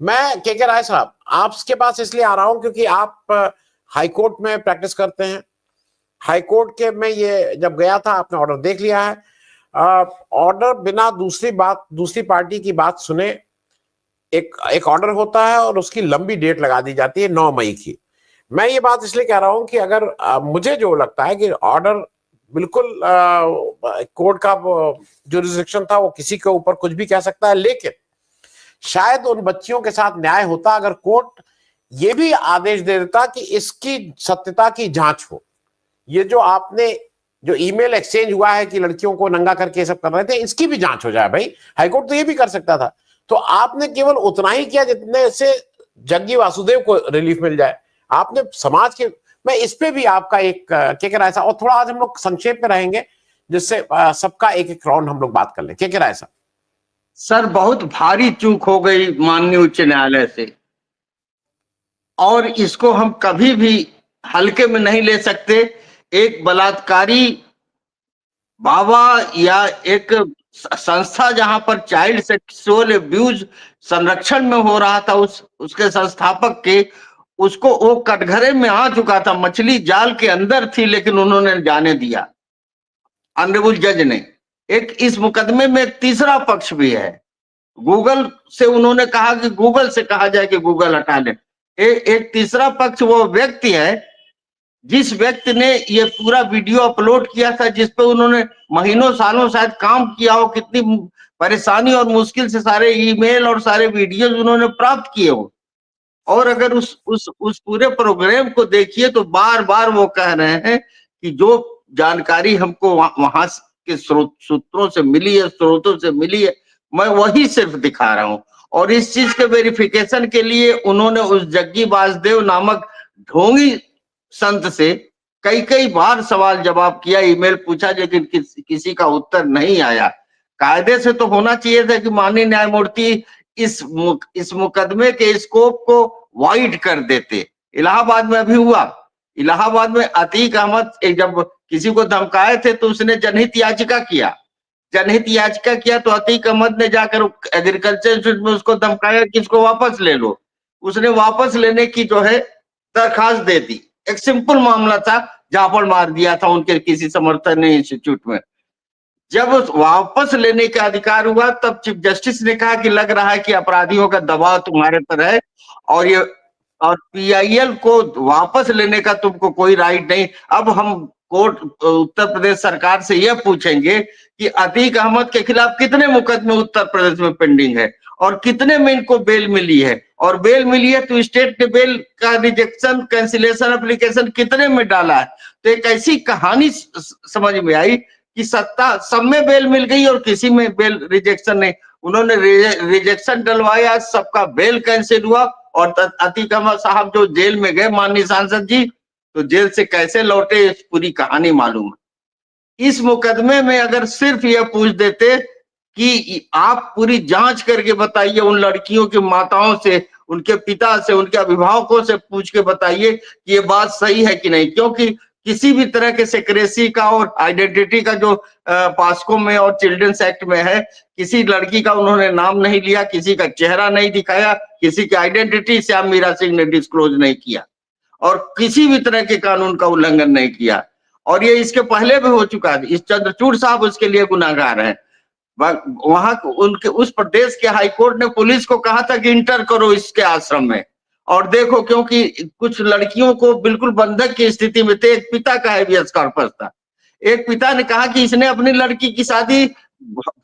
मैं के राय साहब आपके पास इसलिए आ रहा हूं क्योंकि आप हाई कोर्ट में प्रैक्टिस करते हैं। हाई कोर्ट के में ये जब गया था, आपने ऑर्डर देख लिया है। ऑर्डर बिना दूसरी पार्टी की बात सुने एक ऑर्डर होता है और उसकी लंबी डेट लगा दी जाती है 9 मई की। मैं ये बात इसलिए कह रहा हूं कि अगर मुझे जो लगता है कि ऑर्डर बिल्कुल कोर्ट का जो रिस्ट्रिक्शन था वो किसी के ऊपर कुछ भी कह सकता है, लेकिन शायद उन बच्चियों के साथ न्याय होता अगर कोर्ट ये भी आदेश दे देता कि इसकी सत्यता की जांच हो। ये जो ईमेल एक्सचेंज हुआ है कि लड़कियों को नंगा करके सब कर रहे थे, इसकी भी जांच हो जाए भाई। हाईकोर्ट तो ये भी कर सकता था। तो आपने केवल उतना ही किया जितने से जग्गी वासुदेव को रिलीफ मिल जाए। आपने समाज के, मैं इस पे भी आपका एक के राय साहब, और थोड़ा आज हम लोग संक्षेप में रहेंगे जिससे सबका एक एक राउंड हम लोग बात कर लें। के राय साहब। सर, बहुत भारी चूक हो गई माननीय उच्च न्यायालय से, और इसको हम कभी भी हल्के में नहीं ले सकते। एक बलात्कारी बाबा या एक संस्था जहां पर चाइल्ड सेक्सुअल अब्यूज संरक्षण में हो रहा था, उसके संस्थापक के, उसको वो कटघरे में आ चुका था, मछली जाल के अंदर थी, लेकिन उन्होंने जाने दिया ऑनरेबल जज ने। एक इस मुकदमे में एक तीसरा पक्ष भी है। गूगल से उन्होंने कहा कि गूगल से कहा जाए कि गूगल हटा ले। एक तीसरा पक्ष वो व्यक्ति है जिस व्यक्ति ने ये पूरा वीडियो अपलोड किया था, जिस पे उन्होंने महीनों सालों शायद काम किया हो, कितनी परेशानी और मुश्किल से सारे ईमेल और सारे वीडियोज उन्होंने प्राप्त किए हो। और अगर उस पूरे प्रोग्राम को देखिए तो बार बार वो कह रहे हैं कि जो जानकारी हमको वहां के सूत्रों से मिली है, स्रोतों से मिली है, मैं वही सिर्फ दिखा रहा हूं। और इस चीज के वेरिफिकेशन के लिए उन्होंने उस जग्गी वासुदेव नामक ढोंगी संत से कई कई बार सवाल जवाब किया, ईमेल पूछा, लेकिन किसी का उत्तर नहीं आया। कायदे से तो होना चाहिए था कि माननीय न्यायमूर्ति इस मुकदमे के स्कोप को वाइड कर देते। इलाहाबाद में अभी हुआ, इलाहाबाद में अतीक अहमद जब किसी को धमकाए थे तो उसने जनहित याचिका किया तो अतीक अहमद ने जाकर एग्रीकल्चर इंस्टीट्यूट में उसको धमकाया कि इसको वापस ले लो। उसने वापस लेने की जो है दरखास्त दे दी। एक सिंपल मामला था, झापड़ मार दिया था उनके किसी समर्थन इंस्टीट्यूट में। जब वापस लेने का अधिकार हुआ तब चीफ जस्टिस ने कहा कि लग रहा है कि अपराधियों का दबाव तुम्हारे पर है, और पीआईएल को वापस लेने का तुमको कोई राइट नहीं। अब हम कोर्ट उत्तर प्रदेश सरकार से यह पूछेंगे कि अतीक अहमद के खिलाफ कितने मुकदमे उत्तर प्रदेश में पेंडिंग है और कितने में इनको बेल मिली है, और बेल मिली है तो स्टेट ने बेल का रिजेक्शन कैंसिलेशन एप्लीकेशन कितने में डाला है। तो एक ऐसी कहानी समझ में आई कि सत्ता सब में बेल मिल गई और किसी में बेल रिजेक्शन नहीं। उन्होंने रिजेक्शन डलवाया, सबका बेल कैंसिल हुआ, और अतीक अहमद साहब जो जेल में गए माननीय सांसद जी, तो जेल से कैसे लौटे इस पूरी कहानी मालूम है। इस मुकदमे में अगर सिर्फ ये पूछ देते कि आप पूरी जांच करके बताइए, उन लड़कियों की माताओं से, उनके पिता से, उनके अभिभावकों से पूछ के बताइए कि ये बात सही है कि नहीं, क्योंकि किसी भी तरह के सेक्रेसी का और आइडेंटिटी का जो पास्को में और चिल्ड्रंस एक्ट में है, किसी लड़की का उन्होंने नाम नहीं लिया, किसी का चेहरा नहीं दिखाया, किसी की आइडेंटिटी श्याम मीरा सिंह ने डिस्क्लोज नहीं किया, और किसी भी तरह के कानून का उल्लंघन नहीं किया। और ये इसके पहले भी हो चुका है। इस चंद्रचूड़ साहब उसके लिए गुनाहगार हैं। वहां उनके उस प्रदेश के हाईकोर्ट ने पुलिस को कहा था कि इंटर करो इसके आश्रम में, और देखो, क्योंकि कुछ लड़कियों को बिल्कुल बंधक की स्थिति में थे। एक पिता का हैबियस कॉर्पस था। एक पिता ने कहा कि इसने अपनी लड़की की शादी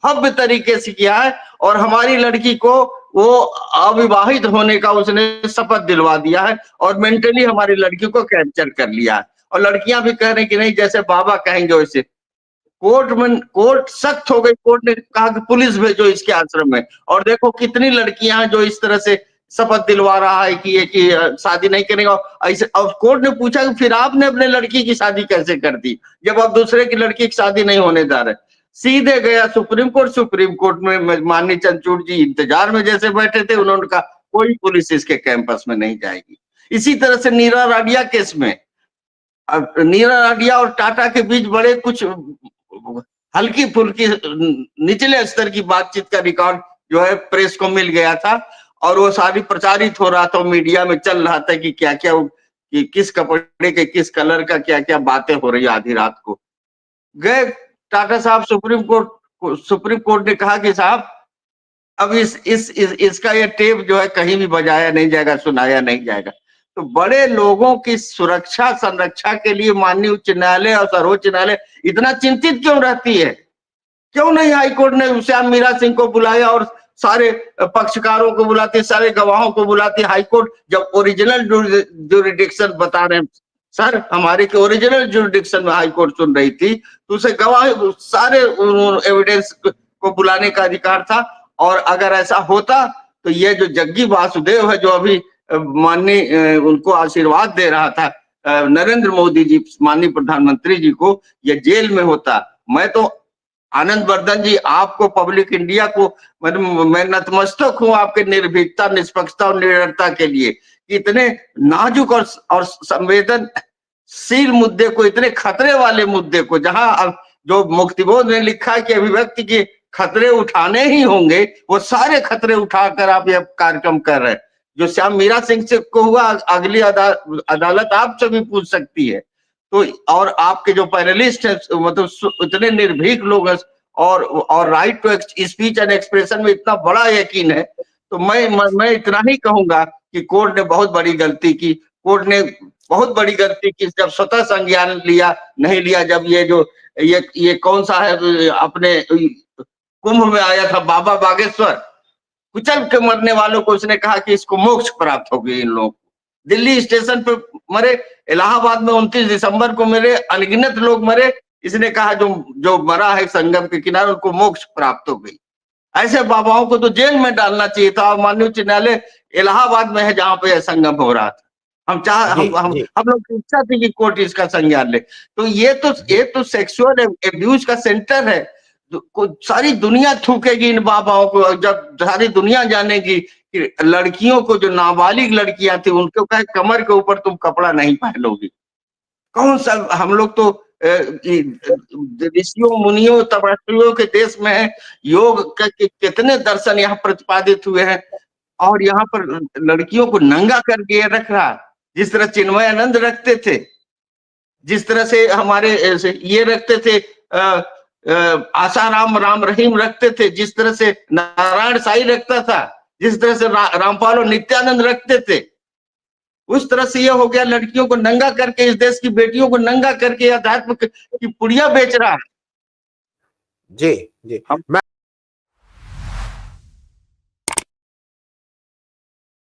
भव्य तरीके से किया है और हमारी लड़की को वो अविवाहित होने का उसने शपथ दिलवा दिया है, और मेंटली हमारी लड़की को कैप्चर कर लिया है। और लड़कियां भी कह रही कि नहीं, जैसे बाबा कहेंगे वैसे। कोर्ट सख्त हो गई। कोर्ट ने कहा कि पुलिस भेजो इसके आश्रम में, और देखो कितनी लड़कियां हैं जो इस तरह से शपथ दिलवा रहा है कि शादी नहीं करेगा। ऐसे, और कोर्ट ने पूछा कि फिर आपने अपने लड़की की शादी कैसे कर दी जब आप दूसरे की लड़की की शादी नहीं होने जा रहे। सीधे गया सुप्रीम कोर्ट में माननीय चंद्रचूड़ जी इंतजार में जैसे बैठे थे, उन्होंने कहा कोई पुलिस इसके कैंपस में नहीं जाएगी। इसी तरह से नीरा राडिया केस में, नीरा राडिया और टाटा के बीच बड़े कुछ हल्की फुल्की निचले स्तर की बातचीत का रिकॉर्ड जो है प्रेस को मिल गया था, और वो सारी प्रचारित हो रहा था, मीडिया में चल रहा था कि क्या क्या, कि किस कपड़े के किस कलर का क्या क्या बातें हो रही आधी रात को। गए टाटा साहब सुप्रीम कोर्ट ने कहा कि साहब अब इसका ये टेप जो है कहीं भी बजाया नहीं जाएगा, सुनाया नहीं जाएगा। तो बड़े लोगों की सुरक्षा संरक्षा के लिए माननीय उच्च न्यायालय और सर्वोच्च न्यायालय इतना चिंतित क्यों रहती है? क्यों नहीं हाईकोर्ट ने श्याम मीरा सिंह को बुलाया और सारे पक्षकारों को बुलाती, सारे गवाहों को बुलाती? हाईकोर्ट जब ओरिजिनल जुरिडिक्शन बता रहे हैं, सर हमारे के ओरिजिनल जुरिडिक्शन में हाईकोर्ट सुन रही थी, तो उसे गवाह सारे एविडेंस को बुलाने का अधिकार था। और अगर ऐसा होता तो ये जो जग्गी वासुदेव है, जो अभी माननीय उनको आशीर्वाद दे रहा था, नरेंद्र मोदी जी माननीय प्रधानमंत्री जी को, ये जेल में होता। मैं तो आनंद वर्धन जी, आपको, पब्लिक इंडिया को मैं नतमस्तक हूं आपके निर्भीकता, निष्पक्षता और निडरता के लिए। इतने नाजुक और संवेदनशील मुद्दे को, इतने खतरे वाले मुद्दे को, जहां जो मुक्तिबोध ने लिखा है कि अभिव्यक्ति के खतरे उठाने ही होंगे, वो सारे खतरे उठाकर आप ये कार्यक्रम कर रहे हैं। जो श्याम मीरा सिंह से को हुआ, अगली अदालत आपसे भी पूछ सकती है। तो और आपके जो पैनलिस्ट है, मतलब इतने निर्भीक लोग हैं और right to speech and expression में इतना बड़ा यकीन है, तो मैं इतना ही कहूंगा कि कोर्ट ने बहुत बड़ी गलती की। कोर्ट ने बहुत बड़ी गलती की जब स्वतः संज्ञान लिया नहीं लिया। जब ये कौन सा है, अपने कुंभ में आया था बाबा बागेश्वर, कुचल के मरने वालों को उसने कहा कि इसको मोक्ष प्राप्त हो गई। इन लोगों को दिल्ली स्टेशन पे मरे, इलाहाबाद में 29 दिसंबर को मेरे अनगिनत लोग मरे, इसने कहा जो मरा है संगम के किनारे उनको मोक्ष प्राप्त हो गई। ऐसे बाबाओं को तो जेल में डालना चाहिए था। और माननीय उच्च न्यायालय इलाहाबाद में है जहां पे संगम हो रहा था। हम लोग की इच्छा थी कि कोर्ट इसका संज्ञान ले। तो ये तो सेक्सुअल एब्यूज का सेंटर है। सारी दुनिया थूकेगी इन बाबाओं को, जब सारी दुनिया जानेगी कि लड़कियों को, जो नाबालिग लड़कियां थी, उनको कहे कमर के ऊपर तुम कपड़ा नहीं पहनोगी। कौन सा, हम लोग तो ऋषियों मुनियों तपस्वियों के देश में है। योग के कितने दर्शन यहाँ प्रतिपादित हुए हैं, और यहाँ पर लड़कियों को नंगा करके रख रहा। जिस तरह चिन्मयानंद रखते थे, जिस तरह से हमारे ये रखते थे, आसाराम राम रहीम रखते थे, जिस तरह से नारायण साईं रखता था, जिस तरह से रामपाल और नित्यानंद रखते थे, उस तरह से ये हो गया। लड़कियों को नंगा करके, इस देश की बेटियों को नंगा करके अध्यात्म की पुड़िया बेच रहा है। जी जी।